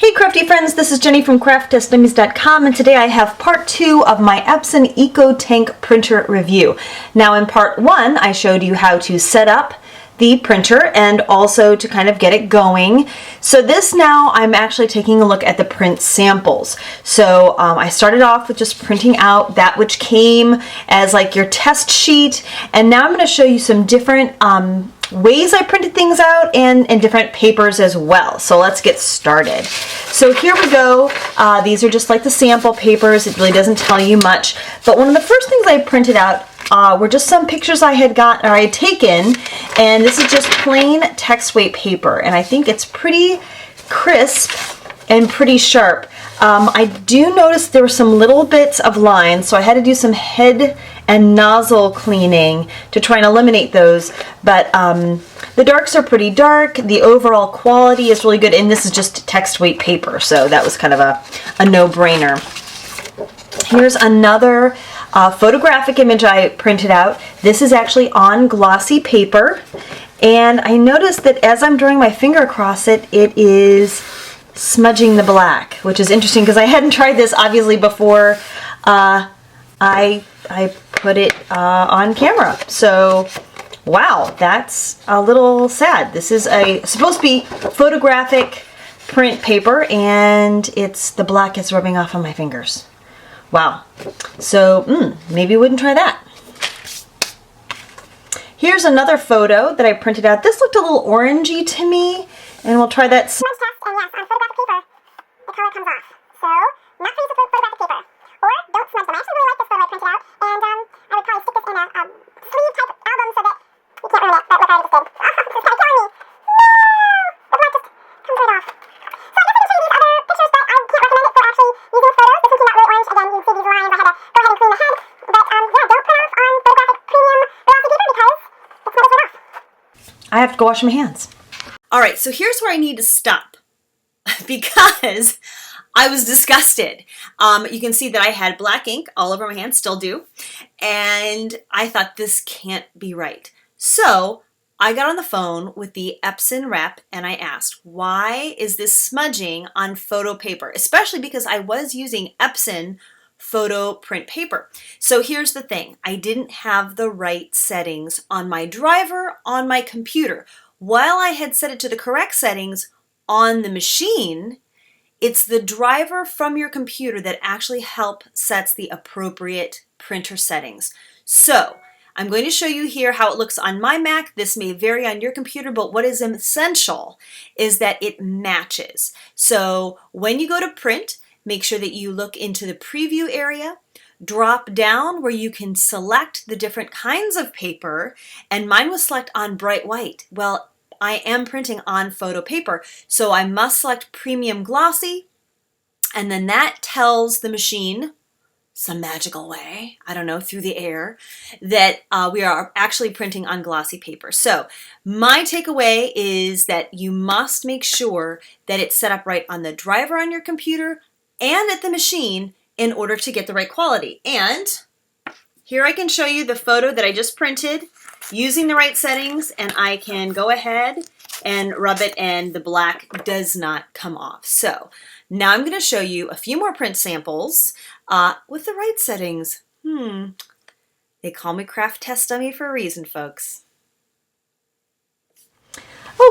Hey crafty friends, this is Jenny from crafttestdummies.com, and today I have part 2 of my Epson EcoTank printer review. Now in part 1 I showed you how to set up the printer and also to kind of get it going. So this now I'm actually taking a look at the print samples. So I started off with just printing out that which came as like your test sheet, and now I'm going to show you some different ways I printed things out and different papers as well. So let's get started. So here we go. These are just like the sample papers. It really doesn't tell you much, but one of the first things I printed out were just some pictures I had taken, and this is just plain text weight paper, and I think it's pretty crisp and pretty sharp. I do notice there were some little bits of lines, so I had to do some head and nozzle cleaning to try and eliminate those, but the darks are pretty dark. The overall quality is really good, and this is just text weight paper, so that was kind of a no-brainer. Here's another photographic image I printed out. This is actually on glossy paper, and I noticed that as I'm drawing my finger across it, it is smudging the black, which is interesting because I hadn't tried this obviously before I put it on camera. So wow, that's a little sad. This is supposed to be photographic print paper, and the black is rubbing off on my fingers. Wow. So maybe we wouldn't try that. Here's another photo that I printed out. This looked a little orangey to me, and we'll try that. Smudge test, and yes, on photographic paper, the color comes off. So, not pleased with photographic paper. Or, don't smudge them. I actually really like this photo I printed out, and I would probably stick this in a sleeve type album so that you can't ruin it. But look, I already just did. This is kind of killing me. No! The black just comes right off. So I guess I can show you these other pictures, but I can't recommend it for actually using photos. This one came out really orange. Again, you can see these lines. I had to go ahead and clean the head. But yeah, don't print off on photographic premium glossy paper because it smudges right off. I have to go wash my hands. All right, so here's where I need to stop because I was disgusted. You can see that I had black ink all over my hands, still do, and I thought this can't be right. So I got on the phone with the Epson rep and I asked, why is this smudging on photo paper? Especially because I was using Epson photo print paper. So here's the thing. I didn't have the right settings on my driver on my computer. While I had set it to the correct settings on the machine, it's the driver from your computer that actually sets the appropriate printer settings. So I'm going to show you here how it looks on my Mac. This may vary on your computer, but what is essential is that it matches. So when you go to print, make sure that you look into the preview area, drop down where you can select the different kinds of paper, and mine was select on bright white. Well, I am printing on photo paper, so I must select premium glossy, and then that tells the machine some magical way, I don't know, through the air, that we are actually printing on glossy paper. So my takeaway is that you must make sure that it's set up right on the driver on your computer and at the machine in order to get the right quality. And here I can show you the photo that I just printed using the right settings, and I can go ahead and rub it and the black does not come off. So now I'm going to show you a few more print samples with the right settings. They call me Craft Test Dummy for a reason, folks.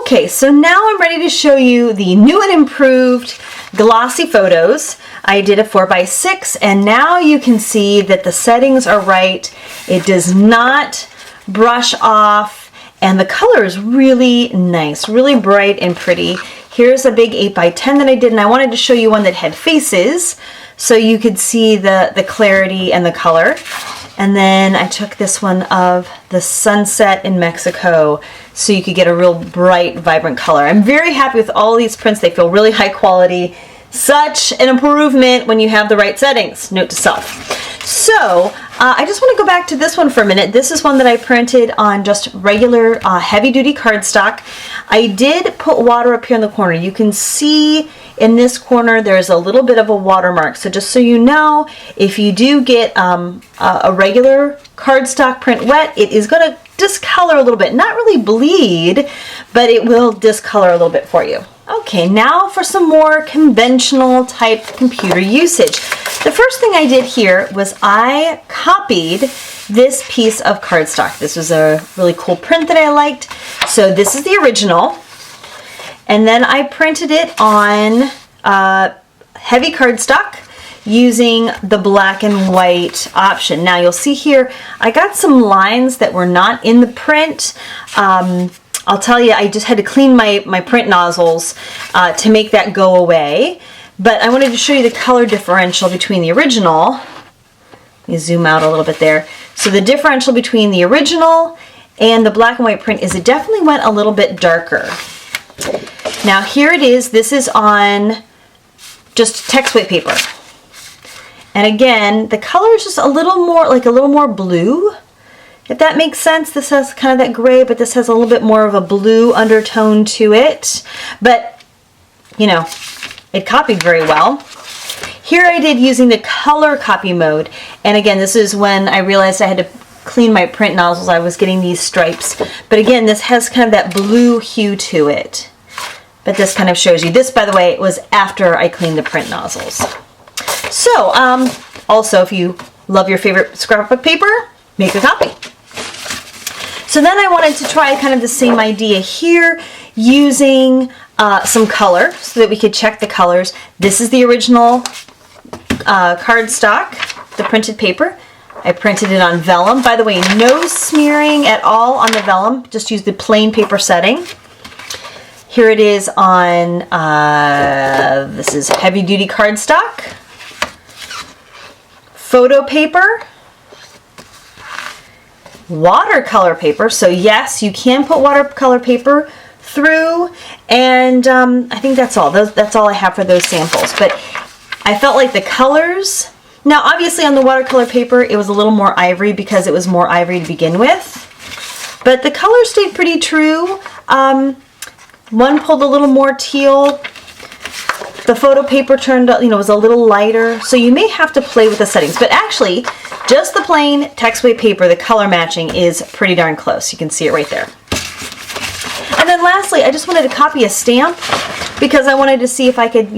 Okay, so now I'm ready to show you the new and improved Glossy Photos. I did a 4x6, and now you can see that the settings are right. It does not brush off, and the color is really nice, really bright and pretty. Here's a big 8x10 that I did, and I wanted to show you one that had faces so you could see the clarity and the color. And then I took this one of the sunset in Mexico so you could get a real bright, vibrant color. I'm very happy with all these prints. They feel really high quality. Such an improvement when you have the right settings. Note to self. So I just want to go back to this one for a minute. This is one that I printed on just regular heavy-duty cardstock. I did put water up here in the corner. You can see in this corner there's a little bit of a watermark. So just so you know, if you do get a regular cardstock print wet, it is going to discolor a little bit. Not really bleed, but it will discolor a little bit for you. Okay, now for some more conventional type computer usage. The first thing I did here was I copied this piece of cardstock. This was a really cool print that I liked. So this is the original. And then I printed it on heavy cardstock using the black and white option. Now you'll see here, I got some lines that were not in the print. I'll tell you, I just had to clean my print nozzles to make that go away. But I wanted to show you the color differential between the original. Let me zoom out a little bit there. So the differential between the original and the black and white print is it definitely went a little bit darker. Now here it is. This is on just text weight paper. And again, the color is just a little more blue. If that makes sense, this has kind of that gray, but this has a little bit more of a blue undertone to it. But, you know, it copied very well. Here I did using the color copy mode. And again, this is when I realized I had to clean my print nozzles. I was getting these stripes. But again, this has kind of that blue hue to it. But this kind of shows you. This, by the way, was after I cleaned the print nozzles. So, also, if you love your favorite scrapbook paper, make a copy. So then I wanted to try kind of the same idea here using some color so that we could check the colors. This is the original cardstock, the printed paper. I printed it on vellum. By the way, no smearing at all on the vellum. Just use the plain paper setting. Here it is on, this is heavy duty cardstock. Photo paper. Watercolor paper. So yes, you can put watercolor paper through, and I think that's all. That's all I have for those samples. But I felt like the colors, now obviously on the watercolor paper it was a little more ivory because it was more ivory to begin with, but the colors stayed pretty true. One pulled a little more teal. The photo paper turned, was a little lighter, so you may have to play with the settings. But actually, just the plain text weight paper, the color matching is pretty darn close. You can see it right there. And then lastly, I just wanted to copy a stamp because I wanted to see if I could,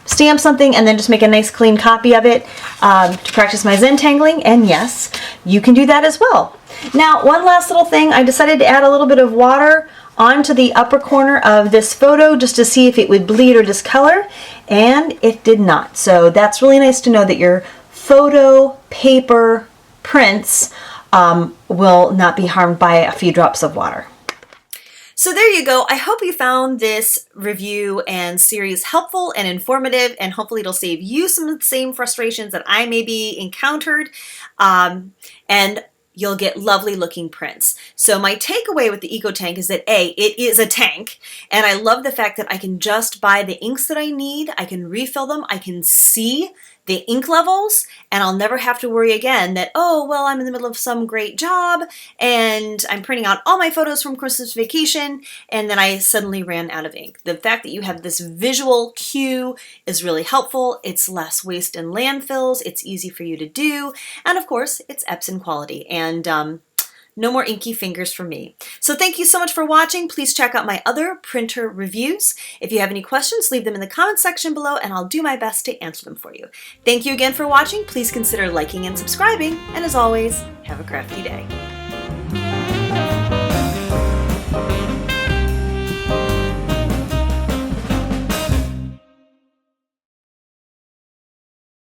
stamp something and then just make a nice clean copy of it to practice my Zentangling. And yes, you can do that as well. Now, one last little thing, I decided to add a little bit of water onto the upper corner of this photo just to see if it would bleed or discolor, and it did not. So that's really nice to know that your photo paper prints will not be harmed by a few drops of water. So there you go. I hope you found this review and series helpful and informative, and hopefully it'll save you some of the same frustrations that I maybe encountered. And you'll get lovely looking prints. So my takeaway with the EcoTank is that A, it is a tank, and I love the fact that I can just buy the inks that I need, I can refill them, I can see the ink levels, and I'll never have to worry again that, oh, well, I'm in the middle of some great job and I'm printing out all my photos from Christmas vacation and then I suddenly ran out of ink. The fact that you have this visual cue is really helpful. It's less waste in landfills, it's easy for you to do, and of course, it's Epson quality. And no more inky fingers for me. So thank you so much for watching. Please check out my other printer reviews. If you have any questions, leave them in the comments section below and I'll do my best to answer them for you. Thank you again for watching. Please consider liking and subscribing. And as always, have a crafty day.